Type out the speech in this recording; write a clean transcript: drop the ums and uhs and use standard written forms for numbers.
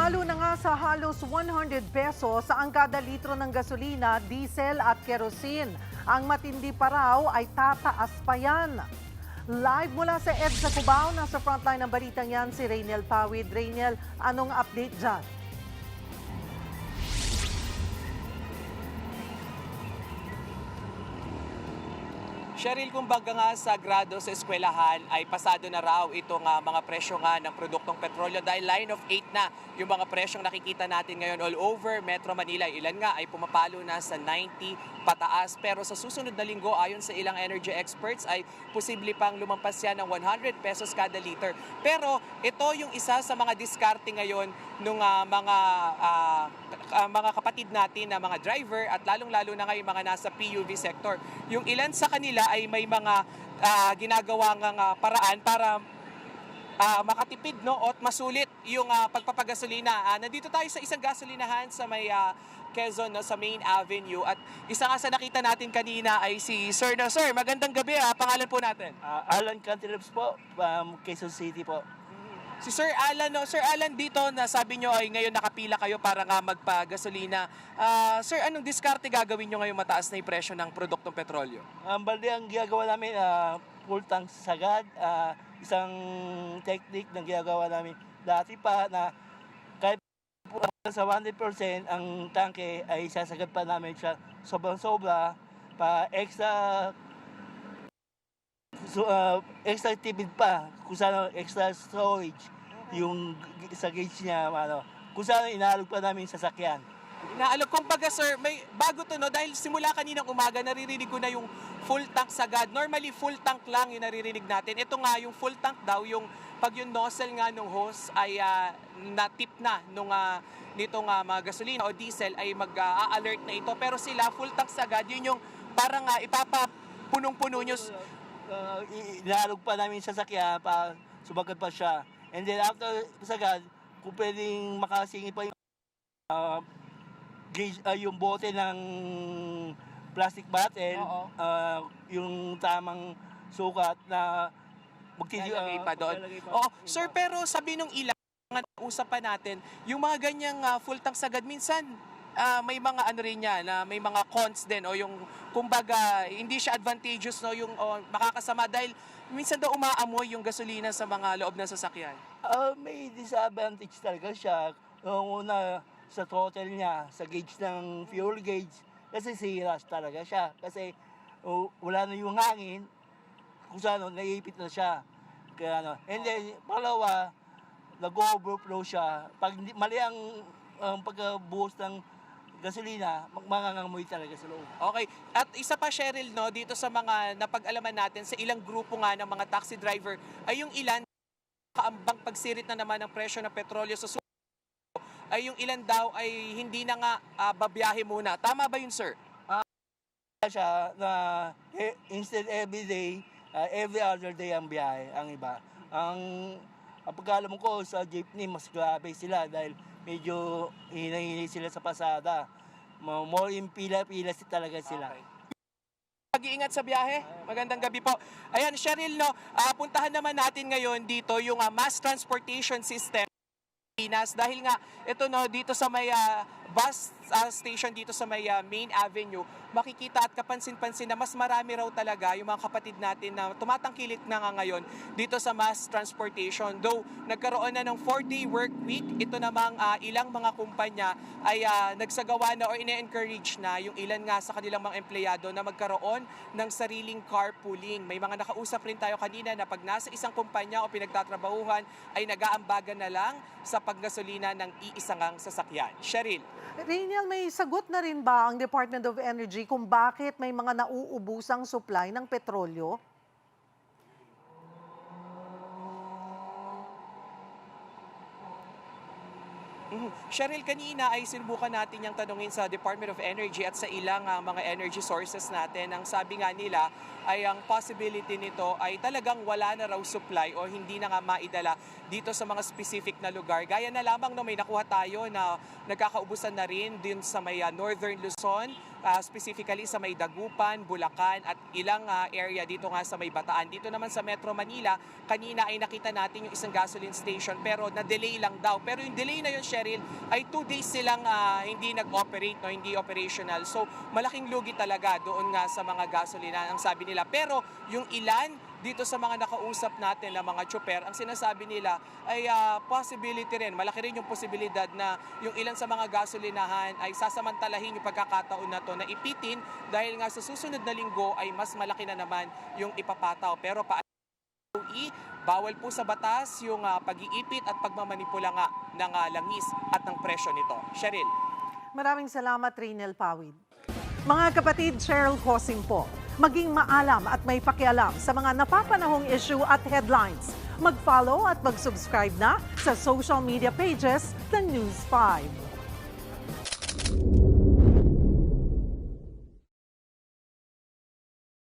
Pumalo na nga sa halos 100 pesos ang kada litro ng gasolina, diesel at kerosene. Ang matindi pa raw ay tataas pa yan. Live mula sa EDSA Cubao, nasa frontline ng balitang yan si Rainiel Pawid. Rainiel, anong update dyan? Cheryl, kumbaga nga sa grado sa eskwelahan ay pasado na raw itong mga presyo nga ng produktong petrolyo dahil line of 8 na yung mga presyong nakikita natin ngayon all over Metro Manila. Ilan nga ay pumapalo na sa 90 pataas, pero sa susunod na linggo ayon sa ilang energy experts ay posible pang lumampas yan ng 100 pesos kada liter. Pero ito yung isa sa mga diskarte ngayon ng mga kapatid natin na mga driver at lalong-lalo na ngayon mga nasa PUV sector. Yung ilan sa kanila ay may mga ginagawang paraan para makatipid at masulit yung pagpapagasolina. Nandito tayo sa isang gasolinahan sa may Quezon, sa Main Avenue, at isa nga sa nakita natin kanina ay si Sir. Sir, magandang gabi. Pangalan po natin? Alan Cantilabs po, Quezon City po. Si Sir Alan, Sir Alan, dito na sabi nyo ay ngayon nakapila kayo para nga magpagasolina. Sir, anong diskarte gagawin nyo ngayong mataas na yung presyo ng produktong petrolyo? Balde ang ginagawa namin, full tank sagad, isang technique na ginagawa namin dati pa na kahit po sa 100% ang tanke ay sasagad pa namin siya sobrang-sobra pa extra extra tipid pa kung saan extra storage yung sa gauge niya, kung saan inaalog pa namin sa sasakyan. Inaalog, kumbaga sir, may bago to dahil simula kaninang umaga naririnig ko na yung full tank sagad. Normally full tank lang yung naririnig natin. Ito nga yung full tank daw, yung pag yung nozzle nga nung hose ay na-tip na nung nitong mga gasolina o diesel ay mag-alert na ito. Pero sila full tank sagad, yun yung parang ipapapunong-puno nyo. Inaalog pa namin sa sasakyan para sumagat pa siya. And then after sagad, kung pwedeng makasingit pa yung yung bote ng plastic bottle, yung tamang sukat na maglalagay pa doon. Sir, pero sabi nung ilang usapan natin, yung mga ganyang full tank sagad, minsan may mga ano rin niya, na may mga cons din, o yung kumbaga hindi siya advantageous, yung makakasama dahil minsan daw umaamoy yung gasolina sa mga loob ng sasakyan. May disadvantage talaga siya. Una, sa throttle niya, sa gauge ng fuel gauge, kasi sira talaga siya. Kasi wala na yung hangin, kung saan naiipit na siya. Kaya, and then, pangalawa, nag-overflow siya. Pag mali ang pagkabuhos ng gasolina, mangangamoy talaga sa loob. Okay. At isa pa, Cheryl, dito sa mga napag-alaman natin, sa ilang grupo nga ng mga taxi driver, ay yung ilan, kaambang pagsirit na naman ng presyo ng petrolyo sa ay yung ilan daw ay hindi na nga babiyahe muna. Tama ba yun, sir? Siya na instead every day, every other day ang biyahe, ang iba. Ang pagkaalam ko sa jeepney, mas grabe sila dahil medyo hinahinay sila sa pasada. More in pila-pila talaga sila. Okay. Pag-iingat sa biyahe. Magandang gabi po. Ayan, Cheryl, puntahan naman natin ngayon dito yung mass transportation system dahil nga ito dito sa may bus station dito sa may Main Avenue, makikita at kapansin-pansin na mas marami raw talaga yung mga kapatid natin na tumatangkilik na nga ngayon dito sa mass transportation. Though nagkaroon na ng 4-day work week, ito namang ilang mga kumpanya ay nagsagawa na o ine-encourage na yung ilan nga sa kanilang mga empleyado na magkaroon ng sariling carpooling. May mga nakausap rin tayo kanina na pag nasa isang kumpanya o pinagtatrabahuhan ay nag-aambagan na lang sa paggasolina ng iisang sasakyan. Cheryl. Rainiel, may sagot na rin ba ang Department of Energy kung bakit may mga nauubusang supply ng petrolyo? Cheryl, kanina ay sinubukan natin yung tanungin sa Department of Energy at sa ilang mga energy sources natin. Ang sabi nga nila ay ang possibility nito ay talagang wala na raw supply o hindi na nga maidala dito sa mga specific na lugar. Gaya na lamang may nakuha tayo na nagkakaubusan na rin din sa may Northern Luzon, specifically sa may Dagupan, Bulacan at ilang area dito nga sa may Bataan. Dito naman sa Metro Manila, kanina ay nakita natin yung isang gasoline station pero na-delay lang daw. Pero yung delay na yun, Cheryl, ay 2 days silang hindi nag-operate, no, hindi operational. So malaking lugi talaga doon nga sa mga gasolina ang sabi nila. Pero yung ilan dito sa mga nakausap natin na mga tsuper, ang sinasabi nila ay possibility rin, malaki rin yung posibilidad na yung ilan sa mga gasolinahan ay sasamantalahin yung pagkakataon na to na ipitin dahil nga sa susunod na linggo ay mas malaki na naman yung ipapataw. Pero bawal po sa batas yung pag-iipit at pagmamanipula nga ng langis at ng presyo nito. Cheryl. Maraming salamat, Raynel Pawid. Mga kapatid, Cheryl Cosing po. Maging maalam at may pakialam sa mga napapanahong issue at headlines. Mag-follow at mag-subscribe na sa social media pages ng News 5.